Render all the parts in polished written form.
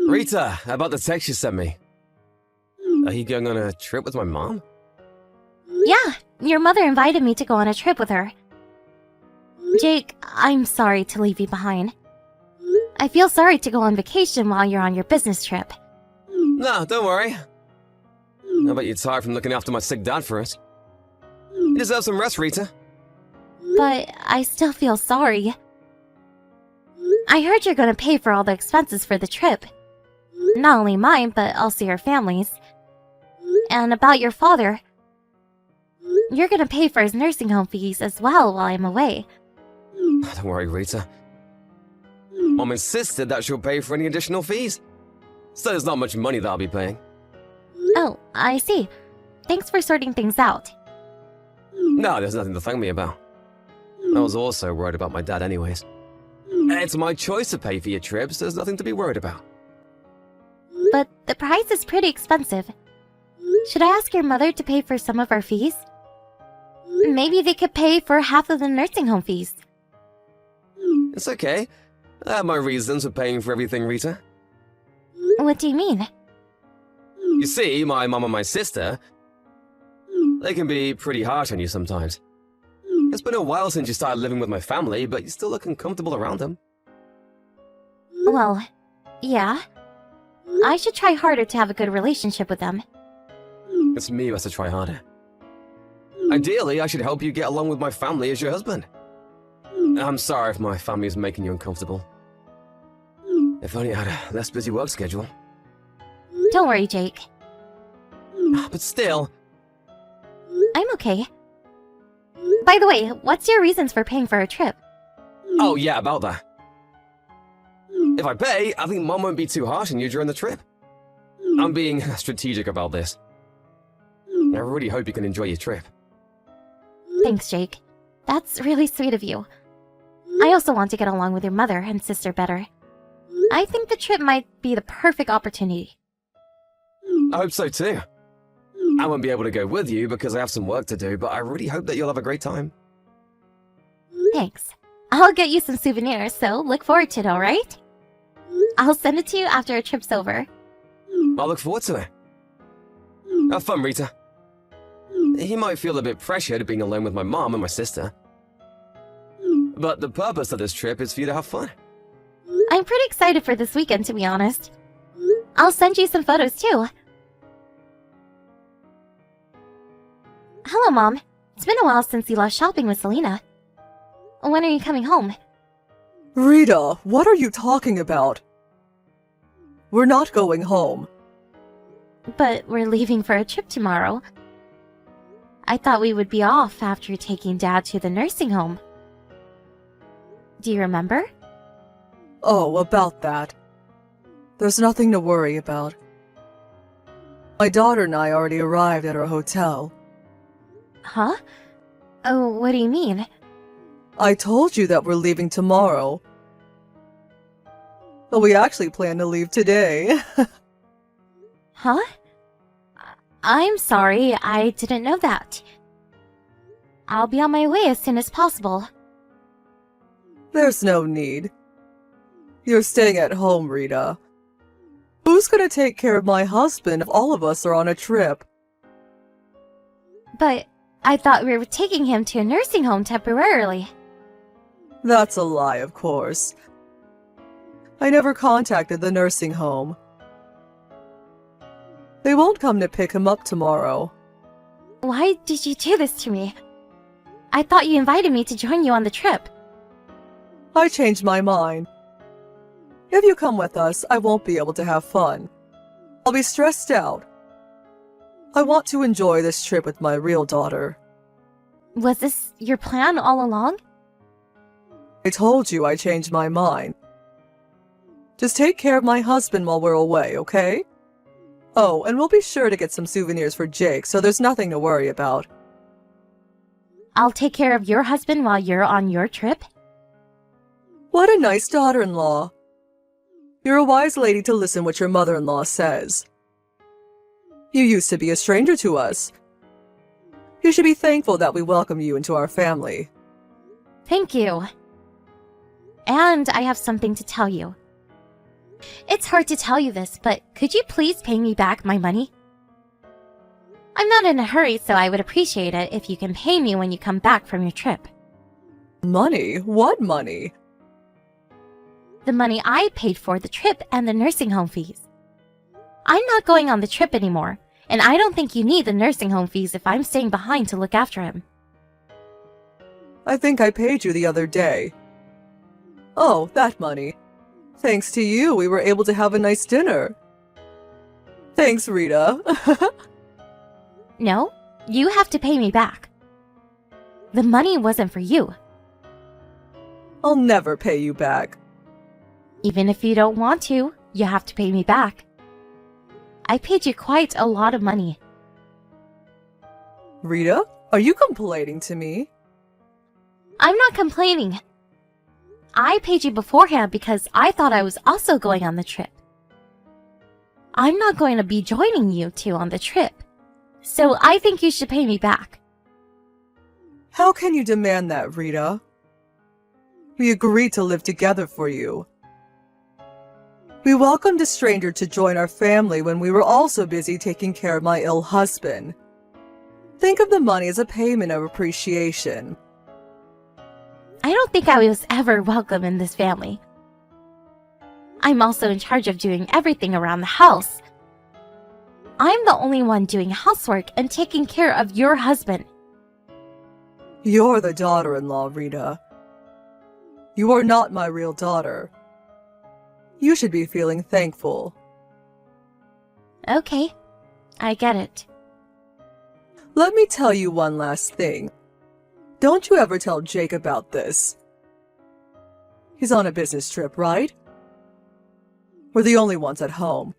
Rita, about the text you sent me. Are you going on a trip with my mom? Yeah, your mother invited me to go on a trip with her. Jake, I'm sorry to leave you behind. I feel sorry to go on vacation while you're on your business trip. No, don't worry. I bet you're tired from looking after my sick dad for it. You deserve some rest, Rita. But I still feel sorry. I heard you're gonna pay for all the expenses for the trip. Not only mine, but also your family's. And about your father, you're gonna pay for his nursing home fees as well while I'm away. Don't worry, Rita. Mom insisted that she'll pay for any additional fees. So there's not much money that I'll be paying. Oh, I see. Thanks for sorting things out. No, there's nothing to thank me about. I was also worried about my dad anyways. It's my choice to pay for your trips, there's nothing to be worried about. But the price is pretty expensive. Should I ask your mother to pay for some of our fees? Maybe they could pay for half of the nursing home fees. It's okay. I have my reasons for paying for everything, Rita. What do you mean? You see, my mom and my sister, they can be pretty harsh on you sometimes. It's been a while since you started living with my family, but you still look uncomfortable around them. Well, yeah. I should try harder to have a good relationship with them. It's me who has to try harder. Ideally, I should help you get along with my family as your husband. I'm sorry if my family is making you uncomfortable. If only I had a less busy work schedule. Don't worry, Jake. But still... I'm okay. By the way, what's your reasons for paying for a trip? Oh yeah, about that. If I pay, I think Mom won't be too harsh on you during the trip. I'm being strategic about this. I really hope you can enjoy your trip. Thanks, Jake. That's really sweet of you. I also want to get along with your mother and sister better. I think the trip might be the perfect opportunity. I hope so too. I won't be able to go with you because I have some work to do, but I really hope that you'll have a great time. Thanks. I'll get you some souvenirs, so look forward to it, alright? I'll send it to you after our trip's over. I'll look forward to it. Have fun, Rita. He might feel a bit pressured being alone with my mom and my sister. But the purpose of this trip is for you to have fun. I'm pretty excited for this weekend, to be honest. I'll send you some photos, too. Hello, Mom. It's been a while since you left shopping with Selena. When are you coming home? Rita, what are you talking about? We're not going home. But we're leaving for a trip tomorrow. I thought we would be off after taking Dad to the nursing home. Do you remember? Oh, about that. There's nothing to worry about. My daughter and I already arrived at our hotel. Huh? Oh, what do you mean? I told you that we're leaving tomorrow. But we actually plan to leave today. Huh? I'm sorry, I didn't know that. I'll be on my way as soon as possible. There's no need. You're staying at home, Rita. Who's gonna take care of my husband if all of us are on a trip? But I thought we were taking him to a nursing home temporarily. That's a lie, of course. I never contacted the nursing home. They won't come to pick him up tomorrow. Why did you do this to me? I thought you invited me to join you on the trip. I changed my mind. If you come with us, I won't be able to have fun. I'll be stressed out. I want to enjoy this trip with my real daughter. Was this your plan all along? I told you I changed my mind. Just take care of my husband while we're away, okay? Oh, and we'll be sure to get some souvenirs for Jake, so there's nothing to worry about. I'll take care of your husband while you're on your trip? What a nice daughter-in-law. You're a wise lady to listen what your mother-in-law says. You used to be a stranger to us. You should be thankful that we welcome you into our family. Thank you. And I have something to tell you. It's hard to tell you this, but could you please pay me back my money? I'm not in a hurry, so I would appreciate it if you can pay me when you come back from your trip. Money? What money? The money I paid for the trip and the nursing home fees. I'm not going on the trip anymore, and I don't think you need the nursing home fees if I'm staying behind to look after him. I think I paid you the other day. Oh, that money. Thanks to you, we were able to have a nice dinner. Thanks, Rita. No, you have to pay me back. The money wasn't for you. I'll never pay you back. Even if you don't want to, you have to pay me back. I paid you quite a lot of money. Rita, are you complaining to me? I'm not complaining. I paid you beforehand because I thought I was also going on the trip. I'm not going to be joining you two on the trip, so I think you should pay me back. How can you demand that, Rita? We agreed to live together for you. We welcomed a stranger to join our family when we were also busy taking care of my ill husband. Think of the money as a payment of appreciation. I don't think I was ever welcome in this family. I'm also in charge of doing everything around the house. I'm the only one doing housework and taking care of your husband. You're the daughter-in-law, Rita. You are not my real daughter. You should be feeling thankful. Okay, I get it. Let me tell you one last thing. Don't you ever tell Jake about this. He's on a business trip, right? We're the only ones at home.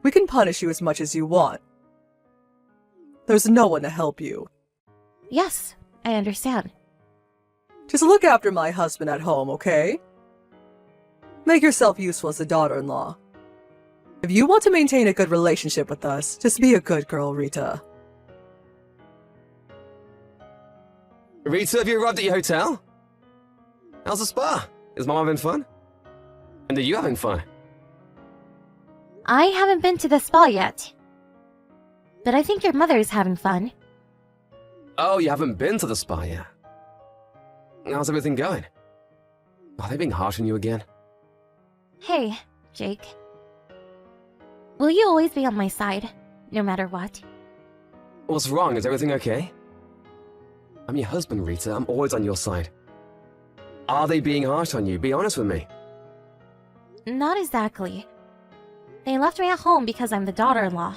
We can punish you as much as you want. There's no one to help you. Yes, I understand. Just look after my husband at home, okay? Make yourself useful as a daughter-in-law. If you want to maintain a good relationship with us, just be a good girl, Rita. Rita, have you arrived at your hotel? How's the spa? Is Mom having fun? And are you having fun? I haven't been to the spa yet. But I think your mother is having fun. Oh, you haven't been to the spa yet? How's everything going? Are they being harsh on you again? Hey, Jake. Will you always be on my side, no matter what? What's wrong? Is everything okay? I'm your husband, Rita. I'm always on your side. Are they being harsh on you? Be honest with me. Not exactly. They left me at home because I'm the daughter-in-law.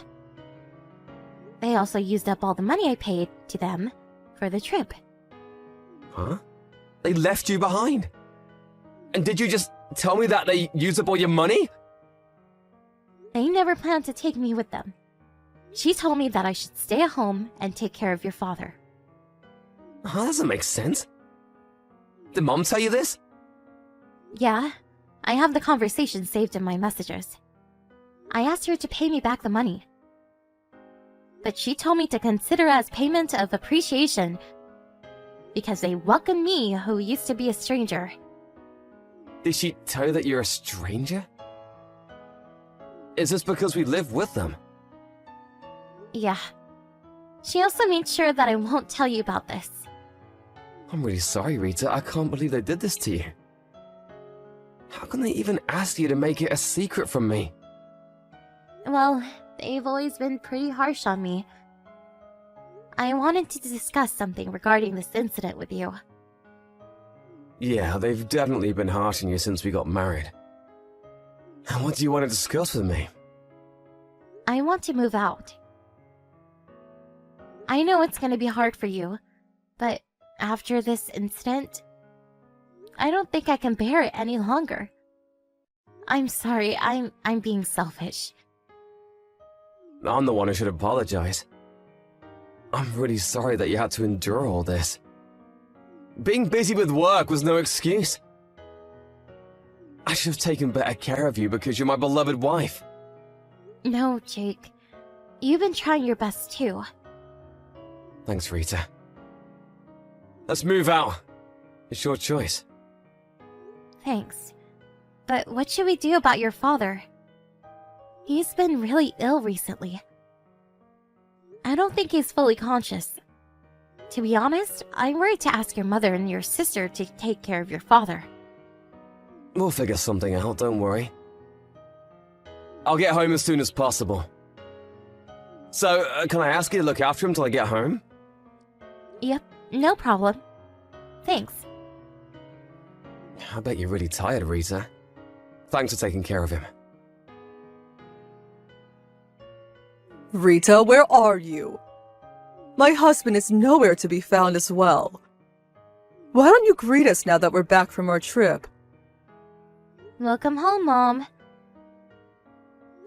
They also used up all the money I paid to them for the trip. Huh? They left you behind? And did you just tell me that they used up all your money? They never planned to take me with them. She told me that I should stay at home and take care of your father. Huh, that doesn't make sense. Did Mom tell you this? Yeah, I have the conversation saved in my messages. I asked her to pay me back the money. But she told me to consider as payment of appreciation because they welcomed me who used to be a stranger. Did she tell you that you're a stranger? Is this because we live with them? Yeah. She also made sure that I won't tell you about this. I'm really sorry, Rita. I can't believe they did this to you. How can they even ask you to make it a secret from me? Well, they've always been pretty harsh on me. I wanted to discuss something regarding this incident with you. Yeah, they've definitely been harsh on you since we got married. And what do you want to discuss with me? I want to move out. I know it's going to be hard for you, but after this incident, I don't think I can bear it any longer. I'm sorry, I'm being selfish. I'm the one who should apologize. I'm really sorry that you had to endure all this. Being busy with work was no excuse. I should have taken better care of you because you're my beloved wife. No, Jake. You've been trying your best too. Thanks, Rita. Let's move out. It's your choice. Thanks. But what should we do about your father? He's been really ill recently. I don't think he's fully conscious. To be honest, I'm worried to ask your mother and your sister to take care of your father. We'll figure something out, don't worry. I'll get home as soon as possible. So, can I ask you to look after him till I get home? Yep, no problem. Thanks. I bet you're really tired, Rita. Thanks for taking care of him. Rita, where are you? My husband is nowhere to be found as well. Why don't you greet us now that we're back from our trip? Welcome home, Mom.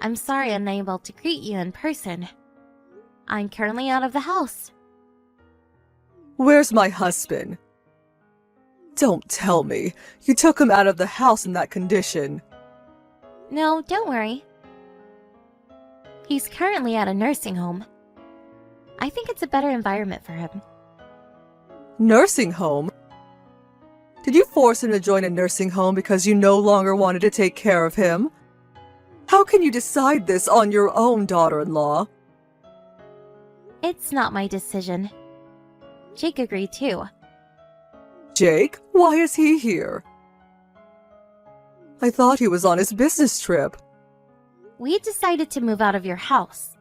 I'm sorry I'm unable to greet you in person. I'm currently out of the house. Where's my husband? Don't tell me. You took him out of the house in that condition. No, don't worry. He's currently at a nursing home. I think it's a better environment for him. Nursing home? Did you force him to join a nursing home because you no longer wanted to take care of him? How can you decide this on your own, daughter-in-law? It's not my decision. Jake agreed too. Jake? Why is he here? I thought he was on his business trip. We decided to move out of your house.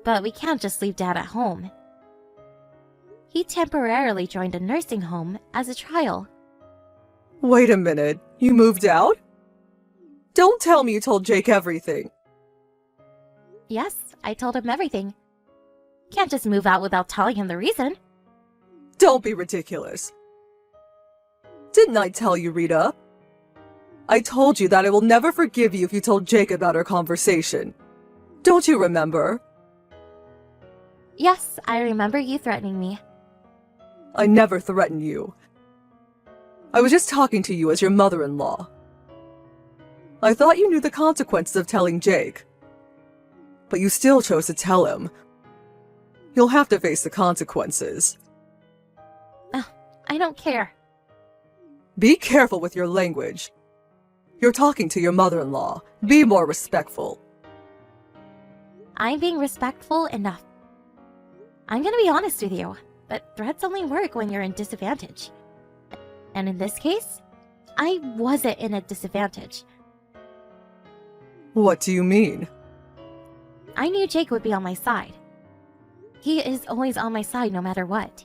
But we can't just leave Dad at home. He temporarily joined a nursing home as a trial. Wait a minute. You moved out? Don't tell me you told Jake everything. Yes, I told him everything. Can't just move out without telling him the reason. Don't be ridiculous. Didn't I tell you, Rita? I told you that I will never forgive you if you told Jake about our conversation. Don't you remember? Yes, I remember you threatening me. I never threatened you. I was just talking to you as your mother-in-law. I thought you knew the consequences of telling Jake. But you still chose to tell him. You'll have to face the consequences. I don't care. Be careful with your language. You're talking to your mother-in-law. Be more respectful. I'm being respectful enough. I'm gonna be honest with you, but threats only work when you're in disadvantage. And in this case, I wasn't in a disadvantage. What do you mean? I knew Jake would be on my side. He is always on my side no matter what.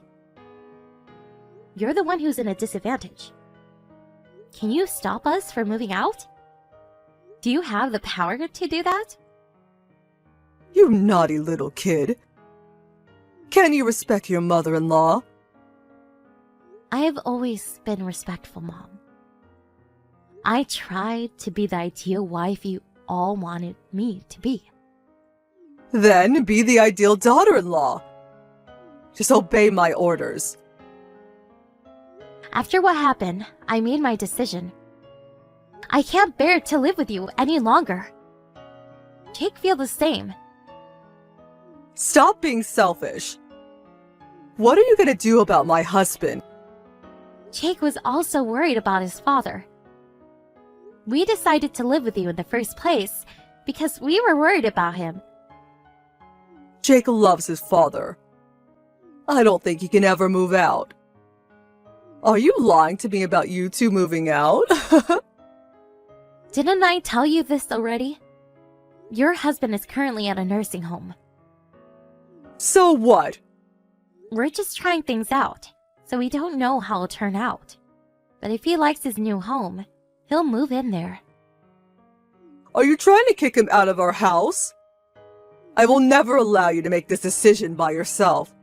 You're the one who's in a disadvantage. Can you stop us from moving out? Do you have the power to do that? You naughty little kid. Can you respect your mother-in-law? I have always been respectful, Mom. I tried to be the ideal wife you all wanted me to be. Then be the ideal daughter-in-law. Just obey my orders. After what happened, I made my decision. I can't bear to live with you any longer. Jake feels the same. Stop being selfish. What are you gonna do about my husband? Jake was also worried about his father. We decided to live with you in the first place because we were worried about him. Jake loves his father. I don't think he can ever move out. Are you lying to me about you two moving out? Didn't I tell you this already? Your husband is currently at a nursing home. So what? We're just trying things out, so we don't know how it'll turn out. But if he likes his new home, he'll move in there. Are you trying to kick him out of our house? I will never allow you to make this decision by yourself.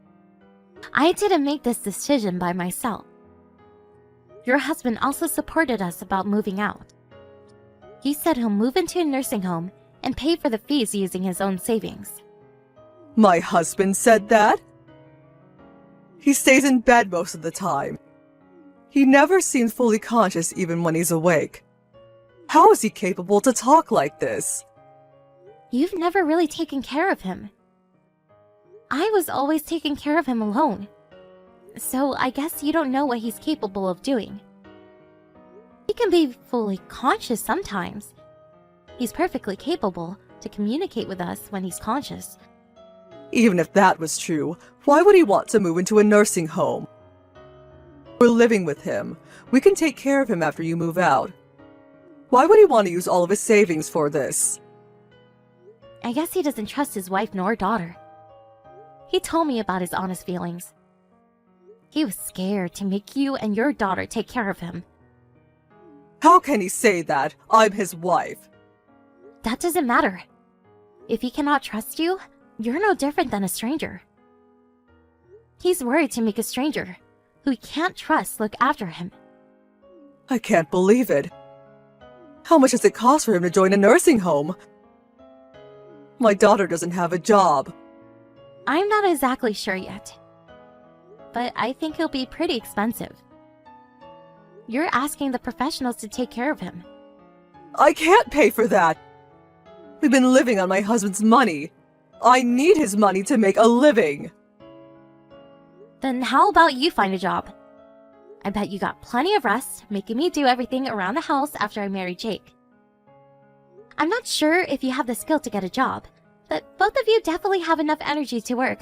I didn't make this decision by myself. Your husband also supported us about moving out. He said he'll move into a nursing home and pay for the fees using his own savings. My husband said that? He stays in bed most of the time. He never seems fully conscious even when he's awake. How is he capable to talk like this? You've never really taken care of him. I was always taking care of him alone. So I guess you don't know what he's capable of doing. He can be fully conscious sometimes. He's perfectly capable to communicate with us when he's conscious. Even if that was true, why would he want to move into a nursing home? We're living with him. We can take care of him after you move out. Why would he want to use all of his savings for this? I guess he doesn't trust his wife nor daughter. He told me about his honest feelings. He was scared to make you and your daughter take care of him. How can he say that? I'm his wife. That doesn't matter. If he cannot trust you, you're no different than a stranger. He's worried to make a stranger, who he can't trust, look after him. I can't believe it. How much does it cost for him to join a nursing home? My daughter doesn't have a job. I'm not exactly sure yet, but I think it'll be pretty expensive. You're asking the professionals to take care of him. I can't pay for that. We've been living on my husband's money. I need his money to make a living. Then how about you find a job? I bet you got plenty of rest, making me do everything around the house after I married Jake. I'm not sure if you have the skill to get a job, but both of you definitely have enough energy to work.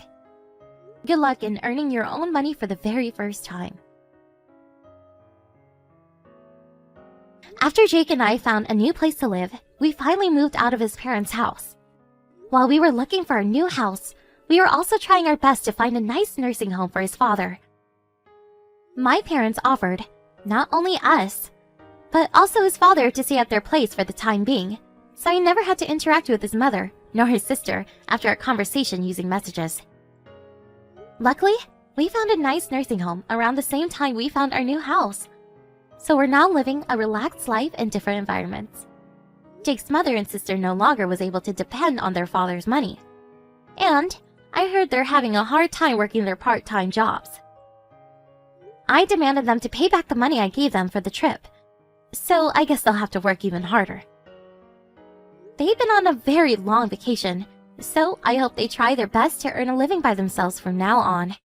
Good luck in earning your own money for the very first time. After Jake and I found a new place to live, we finally moved out of his parents' house. While we were looking for a new house, we were also trying our best to find a nice nursing home for his father. My parents offered, not only us, but also his father to stay at their place for the time being, so he never had to interact with his mother, nor his sister, after our conversation using messages. Luckily, we found a nice nursing home around the same time we found our new house, so we're now living a relaxed life in different environments. Jake's mother and sister no longer was able to depend on their father's money. And I heard they're having a hard time working their part-time jobs. I demanded them to pay back the money I gave them for the trip, so I guess they'll have to work even harder. They've been on a very long vacation, so I hope they try their best to earn a living by themselves from now on.